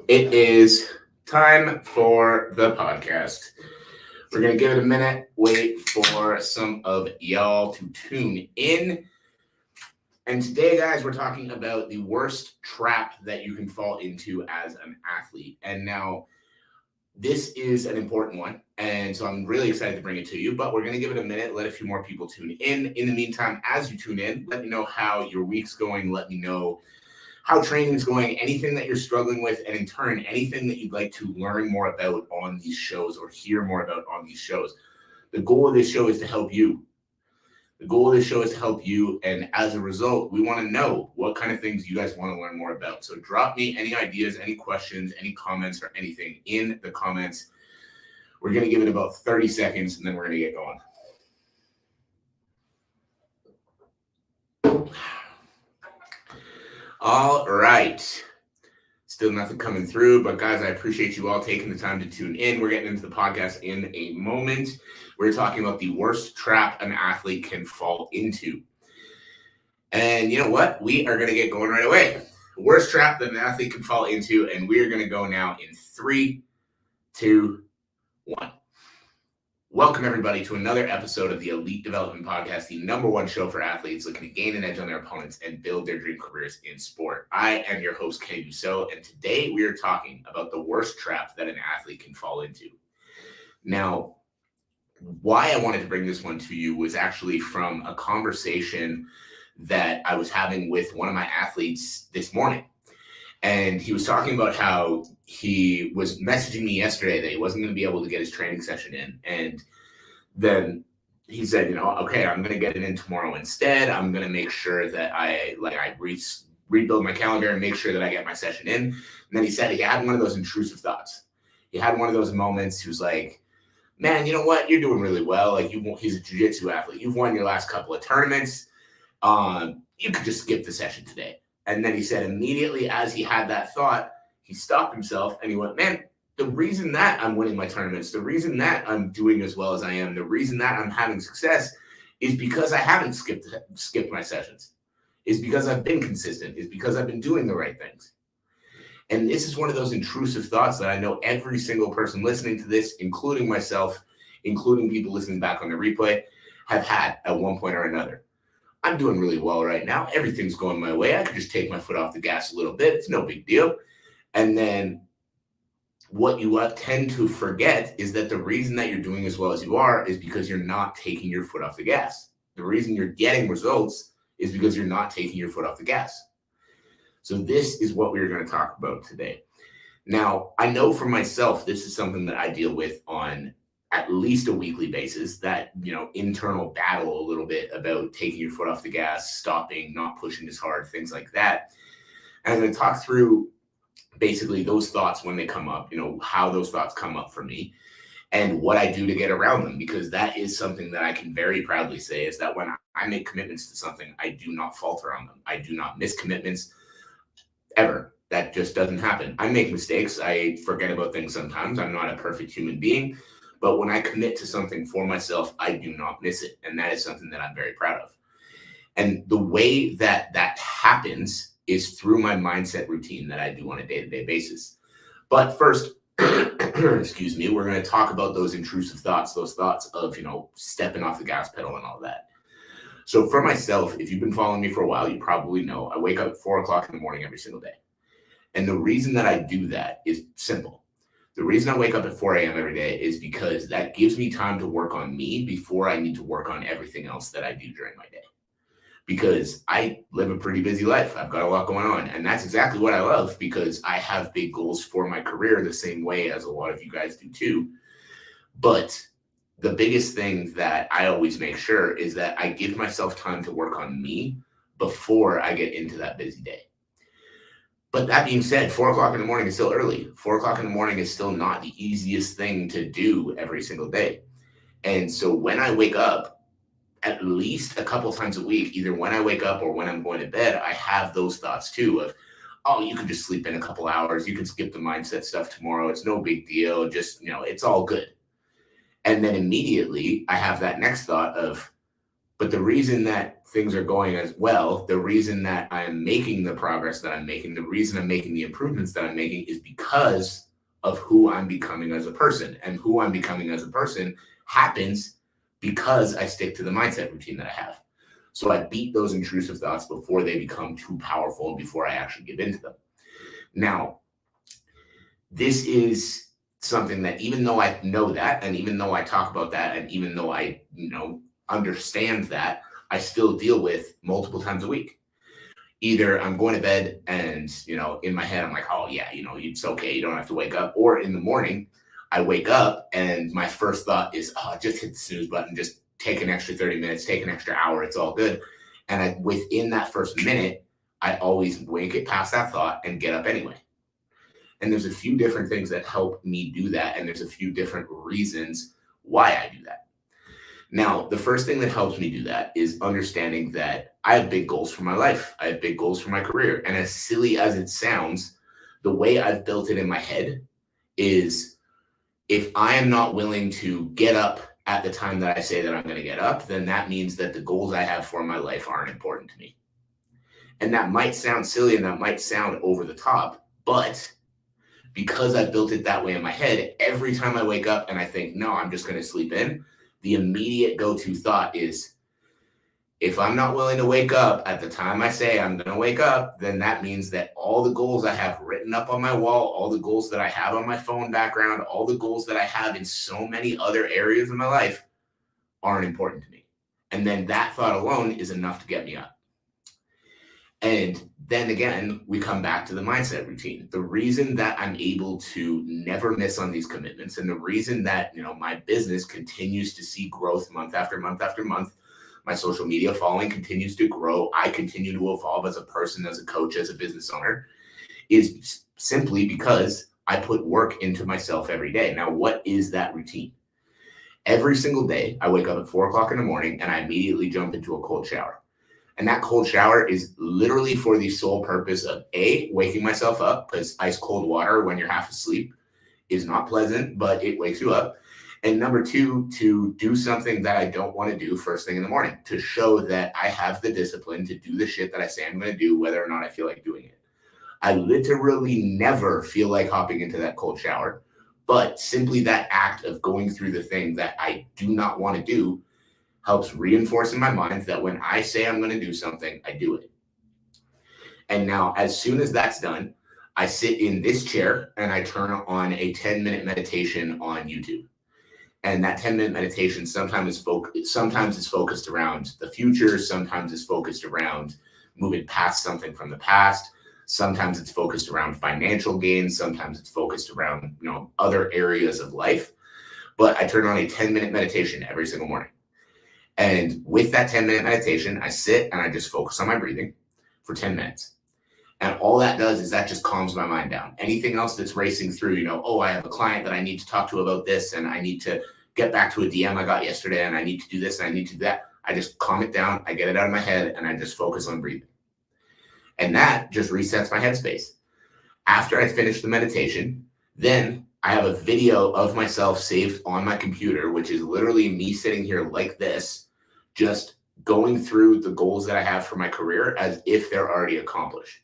It is time for the podcast. We're going to give it a minute, wait for some of y'all to tune in. And today, guys, we're talking about the worst trap that you can fall into as an athlete. And now, this is an important one. And so I'm really excited to bring it to you, but we're going to give it a minute, let a few more people tune in. In the meantime, as you tune in, let me know how your week's going. Let me know how training is going, anything that you're struggling with, and in turn, anything that you'd like to learn more about on these shows or hear more about on these shows. The goal of this show is to help you. The goal of this show is to help you. And as a result, we want to know what kind of things you guys want to learn more about. So drop me any ideas, any questions, any comments, or anything in the comments. We're going to give it about 30 seconds and then we're going to get going. All right. Still nothing coming through, but guys, I appreciate you all taking the time to tune in. We're getting into the podcast in a moment. We're talking about the worst trap an athlete can fall into. And you know what? We are going to get going right away. Worst trap that an athlete can fall into, and we are going to go now in 3, 2, 1. Welcome, everybody, to another episode of the Elite Development Podcast, the #1 show for athletes looking to gain an edge on their opponents and build their dream careers in sport. I am your host, Kenny Dussault, and today we are talking about the worst trap that an athlete can fall into. Now, why I wanted to bring this one to you was actually from a conversation that I was having with one of my athletes this morning. And he was talking about how he was messaging me yesterday that he wasn't going to be able to get his training session in. And then he said, okay, I'm going to get it in tomorrow instead. I'm going to make sure that I rebuild my calendar and make sure that I get my session in. And then he said he had one of those intrusive thoughts. He had one of those moments. He was like, man, you know what? You're doing really well. Like he's a jiu-jitsu athlete. You've won your last couple of tournaments. You could just skip the session today. And then he said immediately as he had that thought, he stopped himself and he went, man, the reason that I'm winning my tournaments, the reason that I'm doing as well as I am, the reason that I'm having success is because I haven't skipped my sessions, is because I've been consistent, is because I've been doing the right things. And this is one of those intrusive thoughts that I know every single person listening to this, including myself, including people listening back on the replay, have had at one point or another. I'm doing really well right now. Everything's going my way. I could just take my foot off the gas a little bit. It's no big deal. And then what you tend to forget is that the reason that you're doing as well as you are is because you're not taking your foot off the gas. The reason you're getting results is because you're not taking your foot off the gas. So this is what we're going to talk about today. Now, I know for myself, this is something that I deal with on at least a weekly basis, that, internal battle a little bit about taking your foot off the gas, stopping, not pushing as hard, things like that. And I'm going to talk through basically those thoughts when they come up, how those thoughts come up for me and what I do to get around them, because that is something that I can very proudly say is that when I make commitments to something, I do not falter on them. I do not miss commitments ever. That just doesn't happen. I make mistakes. I forget about things sometimes. I'm not a perfect human being. But when I commit to something for myself, I do not miss it. And that is something that I'm very proud of. And the way that that happens is through my mindset routine that I do on a day-to-day basis. But first, excuse me, we're going to talk about those intrusive thoughts, those thoughts of, stepping off the gas pedal and all that. So for myself, if you've been following me for a while, you probably know I wake up at 4 o'clock in the morning every single day. And the reason that I do that is simple. The reason I wake up at 4 a.m. every day is because that gives me time to work on me before I need to work on everything else that I do during my day. Because I live a pretty busy life. I've got a lot going on. And that's exactly what I love, because I have big goals for my career the same way as a lot of you guys do too. But the biggest thing that I always make sure is that I give myself time to work on me before I get into that busy day. But that being said, 4 o'clock in the morning is still early. 4 o'clock in the morning is still not the easiest thing to do every single day. And so when I wake up, at least a couple times a week, either when I wake up or when I'm going to bed, I have those thoughts too of, oh, you can just sleep in a couple hours. You can skip the mindset stuff tomorrow. It's no big deal. Just, it's all good. And then immediately I have that next thought of, But the reason that things are going as well, the reason that I'm making the progress that I'm making, the reason I'm making the improvements that I'm making is because of who I'm becoming as a person. And who I'm becoming as a person happens because I stick to the mindset routine that I have. So I beat those intrusive thoughts before they become too powerful and before I actually give into them. Now, this is something that even though I know that, and even though I talk about that, and even though I, understand that, I still deal with multiple times a week. Either I'm going to bed and, in my head, I'm like, oh yeah, it's okay. You don't have to wake up. Or in the morning, I wake up and my first thought is, oh, just hit the snooze button. Just take an extra 30 minutes, take an extra hour. It's all good. And within that first minute, I always wake it past that thought and get up anyway. And there's a few different things that help me do that. And there's a few different reasons why I do that. Now, the first thing that helps me do that is understanding that I have big goals for my life. I have big goals for my career. And as silly as it sounds, the way I've built it in my head is if I am not willing to get up at the time that I say that I'm going to get up, then that means that the goals I have for my life aren't important to me. And that might sound silly and that might sound over the top, but because I've built it that way in my head, every time I wake up and I think, no, I'm just going to sleep in, the immediate go-to thought is, if I'm not willing to wake up at the time I say I'm going to wake up, then that means that all the goals I have written up on my wall, all the goals that I have on my phone background, all the goals that I have in so many other areas of my life aren't important to me. And then that thought alone is enough to get me up. And then again, we come back to the mindset routine. The reason that I'm able to never miss on these commitments, and the reason that, my business continues to see growth month after month after month, my social media following continues to grow, I continue to evolve as a person, as a coach, as a business owner, is simply because I put work into myself every day. Now, what is that routine? Every single day, I wake up at 4:00 in the morning and I immediately jump into a cold shower. And that cold shower is literally for the sole purpose of waking myself up, because ice cold water when you're half asleep is not pleasant, but it wakes you up. And number two, to do something that I don't want to do first thing in the morning, to show that I have the discipline to do the shit that I say I'm going to do, whether or not I feel like doing it. I literally never feel like hopping into that cold shower, but simply that act of going through the thing that I do not want to do helps reinforce in my mind that when I say I'm going to do something, I do it. And now, as soon as that's done, I sit in this chair and I turn on a 10-minute meditation on YouTube. And that 10-minute meditation sometimes is focused around the future. Sometimes it's focused around moving past something from the past. Sometimes it's focused around financial gains. Sometimes it's focused around, other areas of life. But I turn on a 10-minute meditation every single morning. And with that 10-minute meditation, I sit and I just focus on my breathing for 10 minutes. And all that does is that just calms my mind down. Anything else that's racing through, I have a client that I need to talk to about this, and I need to get back to a DM I got yesterday, and I need to do this, and I need to do that. I just calm it down, I get it out of my head, and I just focus on breathing. And that just resets my headspace. After I finish the meditation, then I have a video of myself saved on my computer, which is literally me sitting here like this, just going through the goals that I have for my career as if they're already accomplished.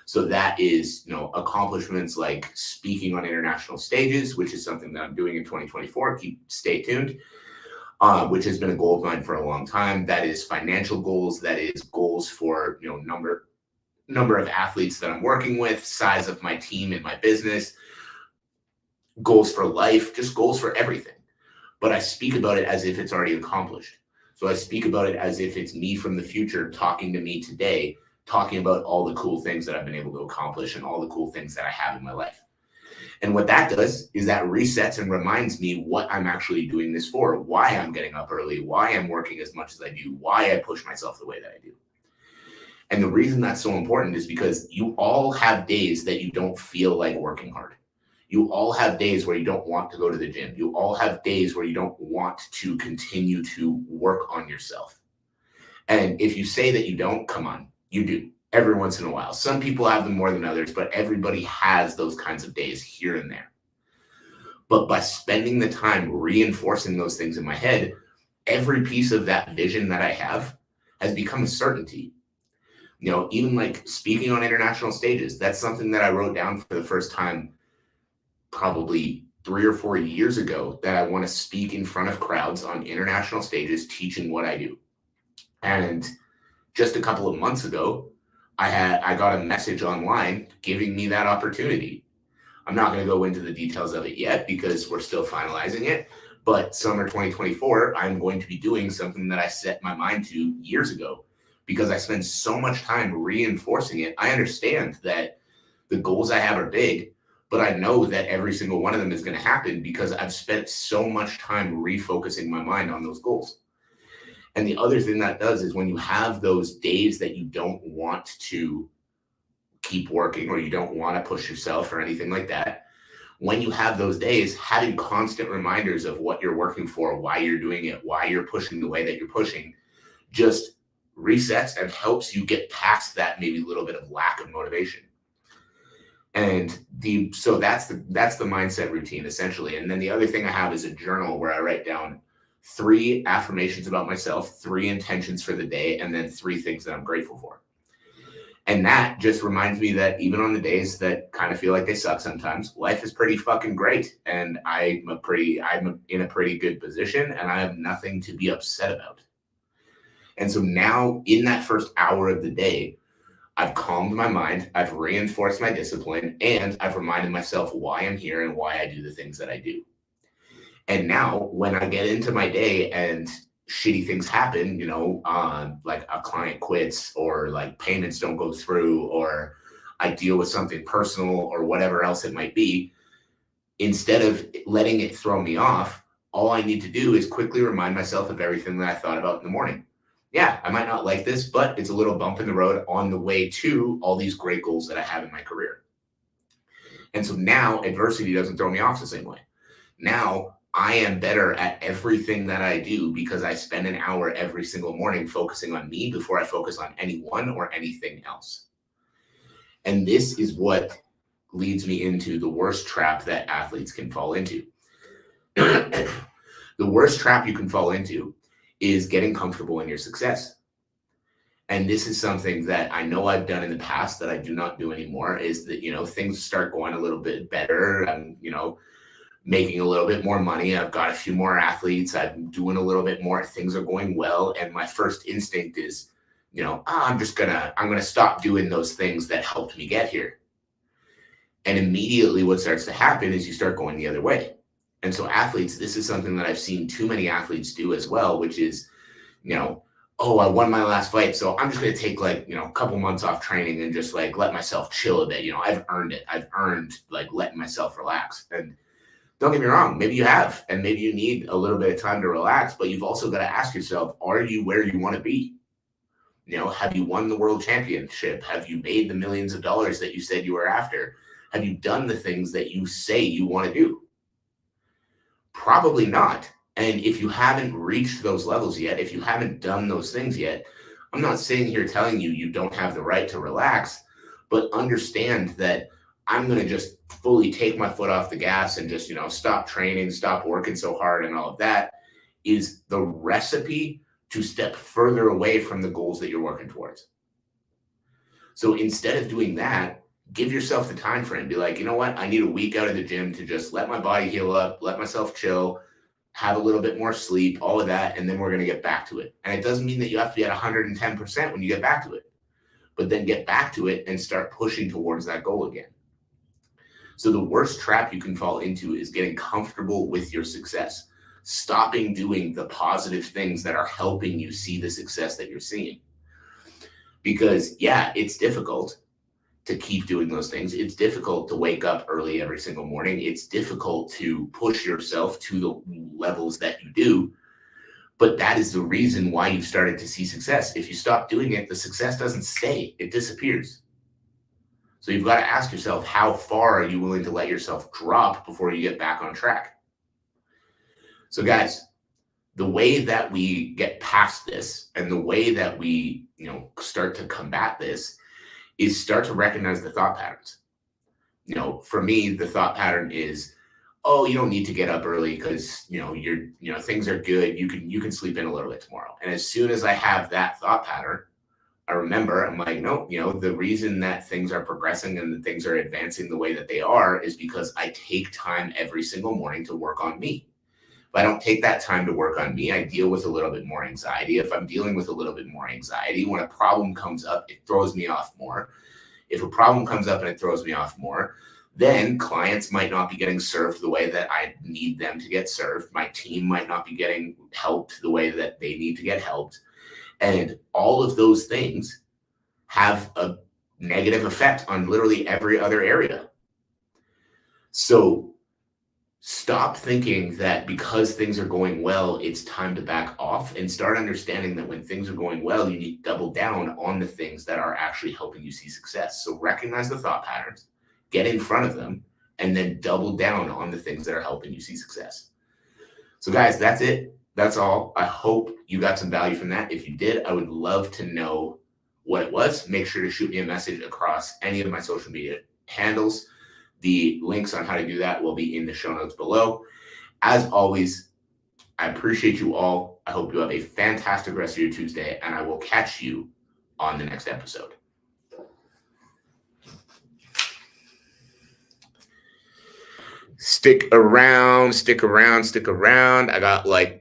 So that is, accomplishments like speaking on international stages, which is something that I'm doing in 2024. Stay tuned, which has been a goal of mine for a long time. That is financial goals. That is goals for, number of athletes that I'm working with, size of my team in my business, goals for life, just goals for everything. But I speak about it as if it's already accomplished. So I speak about it as if it's me from the future talking to me today, talking about all the cool things that I've been able to accomplish and all the cool things that I have in my life. And what that does is that resets and reminds me what I'm actually doing this for, why I'm getting up early, why I'm working as much as I do, why I push myself the way that I do. And the reason that's so important is because you all have days that you don't feel like working hard. You all have days where you don't want to go to the gym. You all have days where you don't want to continue to work on yourself. And if you say that you don't, come on, you do every once in a while. Some people have them more than others, but everybody has those kinds of days here and there. But by spending the time reinforcing those things in my head, every piece of that vision that I have has become a certainty. Even like speaking on international stages, that's something that I wrote down for the first time probably 3 or 4 years ago, that I want to speak in front of crowds on international stages, teaching what I do. And just a couple of months ago, I got a message online giving me that opportunity. I'm not going to go into the details of it yet because we're still finalizing it. But summer 2024, I'm going to be doing something that I set my mind to years ago because I spend so much time reinforcing it. I understand that the goals I have are big, but I know that every single one of them is going to happen because I've spent so much time refocusing my mind on those goals. And the other thing that does is when you have those days that you don't want to keep working or you don't want to push yourself or anything like that, when you have those days, having constant reminders of what you're working for, why you're doing it, why you're pushing the way that you're pushing, just resets and helps you get past that maybe little bit of lack of motivation. And so that's the mindset routine essentially. And then the other thing I have is a journal where I write down 3 affirmations about myself, 3 intentions for the day, and then 3 things that I'm grateful for. And that just reminds me that even on the days that kind of feel like they suck sometimes, life is pretty fucking great. And I'm in a pretty good position and I have nothing to be upset about. And so now in that first hour of the day, I've calmed my mind, I've reinforced my discipline, and I've reminded myself why I'm here and why I do the things that I do. And now when I get into my day and shitty things happen, like a client quits or like payments don't go through or I deal with something personal or whatever else it might be, instead of letting it throw me off, all I need to do is quickly remind myself of everything that I thought about in the morning. Yeah, I might not like this, but it's a little bump in the road on the way to all these great goals that I have in my career. And so now adversity doesn't throw me off the same way. Now I am better at everything that I do because I spend an hour every single morning focusing on me before I focus on anyone or anything else. And this is what leads me into the worst trap that athletes can fall into. The worst trap you can fall into is getting comfortable in your success. And this is something that I know I've done in the past that I do not do anymore, is that, things start going a little bit better. I'm, making a little bit more money. I've got a few more athletes. I'm doing a little bit more. Things are going well. And my first instinct is, I'm going to stop doing those things that helped me get here. And immediately what starts to happen is you start going the other way. And so athletes, this is something that I've seen too many athletes do as well, which is, oh, I won my last fight, so I'm just going to take a couple months off training and just let myself chill a bit. I've earned it. I've earned letting myself relax. And don't get me wrong, maybe you have, and maybe you need a little bit of time to relax, but you've also got to ask yourself, are you where you want to be? Have you won the world championship? Have you made the millions of dollars that you said you were after? Have you done the things that you say you want to do? Probably not. And if you haven't reached those levels yet, if you haven't done those things yet, I'm not sitting here telling you you don't have the right to relax, but understand that I'm going to just fully take my foot off the gas and just, stop training, stop working so hard and all of that is the recipe to step further away from the goals that you're working towards. So instead of doing that, give yourself the time frame. Be like, you know what? I need a week out of the gym to just let my body heal up, let myself chill, have a little bit more sleep, all of that, and then we're going to get back to it. And it doesn't mean that you have to be at 110% when you get back to it, but then get back to it and start pushing towards that goal again. So the worst trap you can fall into is getting comfortable with your success, stopping doing the positive things that are helping you see the success that you're seeing. Because yeah, it's difficult to keep doing those things. It's difficult to wake up early every single morning. It's difficult to push yourself to the levels that you do. But that is the reason why you've started to see success. If you stop doing it, the success doesn't stay. It disappears. So you've got to ask yourself, how far are you willing to let yourself drop before you get back on track? So guys, the way that we get past this and the way that we, start to combat this is start to recognize the thought patterns. For me, the thought pattern is, oh, you don't need to get up early because things are good. You can sleep in a little bit tomorrow. And as soon as I have that thought pattern, I remember I'm like, no, the reason that things are progressing and that things are advancing the way that they are is because I take time every single morning to work on me. If I don't take that time to work on me, I deal with a little bit more anxiety. If I'm dealing with a little bit more anxiety, when a problem comes up, it throws me off more. If a problem comes up and it throws me off more, then clients might not be getting served the way that I need them to get served. My team might not be getting helped the way that they need to get helped. And all of those things have a negative effect on literally every other area. So stop thinking that because things are going well, it's time to back off, and start understanding that when things are going well, you need to double down on the things that are actually helping you see success. So recognize the thought patterns, get in front of them, and then double down on the things that are helping you see success. So guys, that's it. That's all. I hope you got some value from that. If you did, I would love to know what it was. Make sure to shoot me a message across any of my social media handles. The links on how to do that will be in the show notes below. As always, I appreciate you all. I hope you have a fantastic rest of your Tuesday, and I will catch you on the next episode. Stick around. I got like